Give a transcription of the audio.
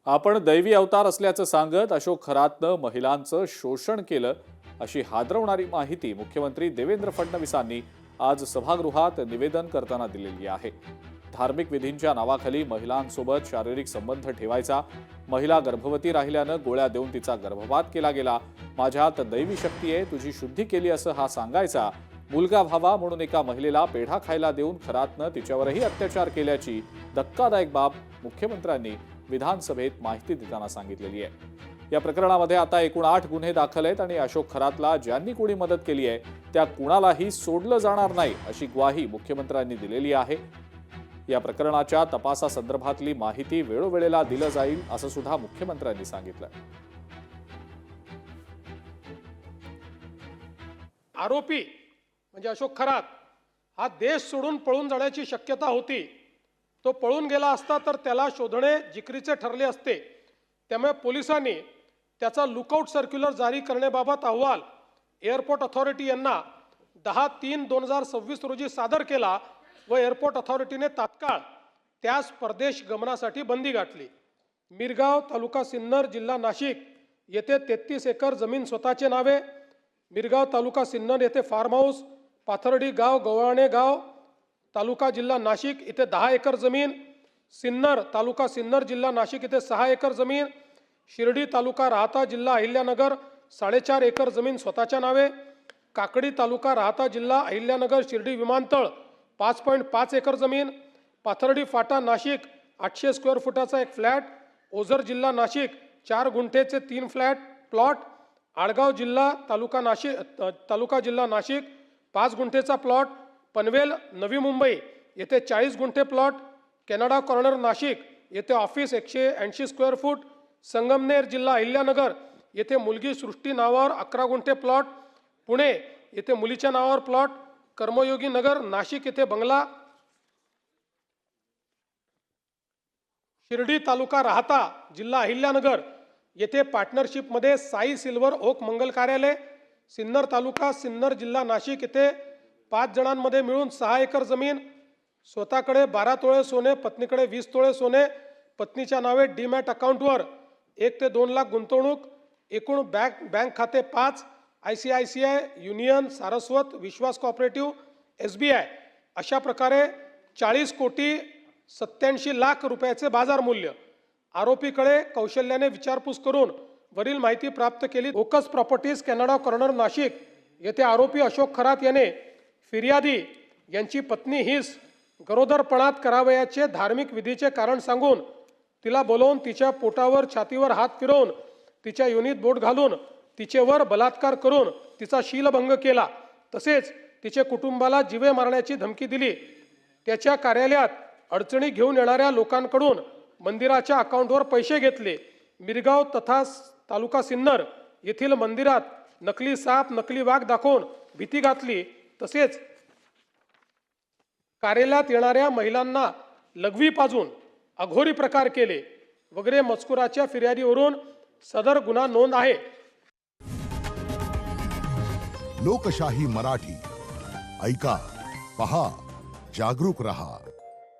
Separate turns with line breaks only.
आपण दैवी अवतार असल्याचं सांगत अशोक खरातनं महिलांचं शोषण केलं अशी हादरवणारी माहिती मुख्यमंत्री देवेंद्र फडणवीसांनी आज सभागृहात निवेदन करताना दिलेली आहे। धार्मिक विधींच्या नावाखाली महिलांसोबत शारीरिक संबंध ठेवायचा, महिला गर्भवती राहिल्यानं गोळ्या देऊन तिचा गर्भपात केला गेला, माझ्यात दैवी शक्ती आहे, तुझी शुद्धी केली असं हा सांगायचा, मुलगा व्हावा म्हणून एका महिलेला पेढा खायला देऊन खरातनं तिच्यावरही अत्याचार केल्याची धक्कादायक बाब मुख्यमंत्र्यांनी विधानसभेत माहिती देताना सांगितलेली आहे। या प्रकरणामध्ये आता एकूण 8 गुन्हे दाखल आहेत आणि अशोक खरातला ज्यांनी कोणी मदत केली आहे त्या कुणालाही सोडलं जाणार नाही अशी ग्वाही मुख्यमंत्र्यांनी दिलेली आहे। या प्रकरणाच्या तपासासंदर्भातली माहिती वेळोवेळेला दिलं जाईल असं सुद्धा मुख्यमंत्र्यांनी सांगितलं।
आरोपी म्हणजे अशोक खरात हा देश सोडून पळून जाण्याची शक्यता होती। तो पळून गेला असता तर त्याला शोधणे जिकरीचे ठरले असते। त्यामुळे पोलिसांनी त्याचा लुकआउट सर्क्युलर जारी करण्याबाबत अहवाल एअरपोर्ट अथॉरिटी यांना 10/3/2026 रोजी सादर केला व एअरपोर्ट अथॉरिटीने तात्काळ त्यास परदेश गमनासाठी बंदी घातली। मिरगाव तालुका सिन्नर जिल्हा नाशिक येथे 33 एकर जमीन स्वतःचे नावे, मिरगाव तालुका सिन्नर येथे फार्म हाऊस, पाथर्डी गाव गव्हाणे गाव तालुका जिल्हा नाशिक इथे 10 एकर जमीन, सिन्नर तालुका सिन्नर जिल्हा नाशिक इथे 6 एकर जमीन, शिर्डी तालुका राहता जिल्हा अहिल्यानगर 4.5 एकर जमीन स्वतःच्या नावे, काकडी तालुका राहता जिल्हा अहिल्यानगर शिर्डी विमानतळ 5.5 एकर जमीन, पाथर्डी फाटा नाशिक 800 स्क्वेअर फुटाचा एक फ्लॅट, ओझर जिल्हा नाशिक 4 गुंठेचे 3 फ्लॅट प्लॉट, आळगाव जिल्हा तालुका जिल्हा नाशिक 5 गुंठेचा प्लॉट, पनवेल नवी मुंबई येथे 40 गुंठे प्लॉट, कॅनडा कॉर्नर नाशिक येथे ऑफिस 180 स्क्वेअर फूट, संगमनेर जिल्हा अहिल्यानगर येथे मुलगी सृष्टी नावावर 11 गुंठे प्लॉट, पुणे येथे मुलीच्या नावावर प्लॉट, कर्मयोगी नगर नाशिक येथे बंगला, शिर्डी तालुका राहता जिल्हा अहिल्यानगर येथे पार्टनरशिपमध्ये साई सिल्वर ओक मंगल कार्यालय, सिन्नर तालुका सिन्नर जिल्हा नाशिक येथे 5 जणांमध्ये मिळून 6 एकर जमीन, स्वतःकडे 12 तोळे सोने, पत्नीकडे 20 तोळे सोने, पत्नीच्या नावे डीमॅट अकाउंटवर 1 ते 2 लाख गुंतवणूक, एकूण बँक खाते 5, ICICI, युनियन, सारस्वत, विश्वास कोऑपरेटिव्ह, SBI अशा प्रकारे 40,87,00,000 रुपयाचे बाजार मूल्य। आरोपीकडे कौशल्याने विचारपूस करून वरील माहिती प्राप्त केली। ओकस प्रॉपर्टीज कॅनडा कॉर्नर नाशिक येथे आरोपी अशोक खरात याने फिर्यादी यांची पत्नी हिस गरोदरपणात करावयाचे धार्मिक विधीचे कारण सांगून तिला बोलवून तिच्या पोटावर छातीवर हात फिरवून तिच्या योनीत बोट घालून तिचेवर बलात्कार करून तिचा शीलभंग केला, तसेच तिचे कुटुंबाला जीवे मारण्याची धमकी दिली। त्याच्या कार्यालयात अडचणी घेऊन येणाऱ्या लोकांकडून मंदिराच्या अकाउंटवर पैसे घेतले। मिरगाव तथा तालुका सिन्नर येथील मंदिरात नकली साप नकली वाघ दाखवून भीती घातली, तसेच कार्यालयात येणाऱ्या महिलांना लघवी पाजून अघोरी प्रकार केले वगैरे मजकुराच्या फिर्यादीवरून सदर गुन्हा नोंद आहे।
लोकशाही मराठी ऐका, पहा, जागरूक रहा।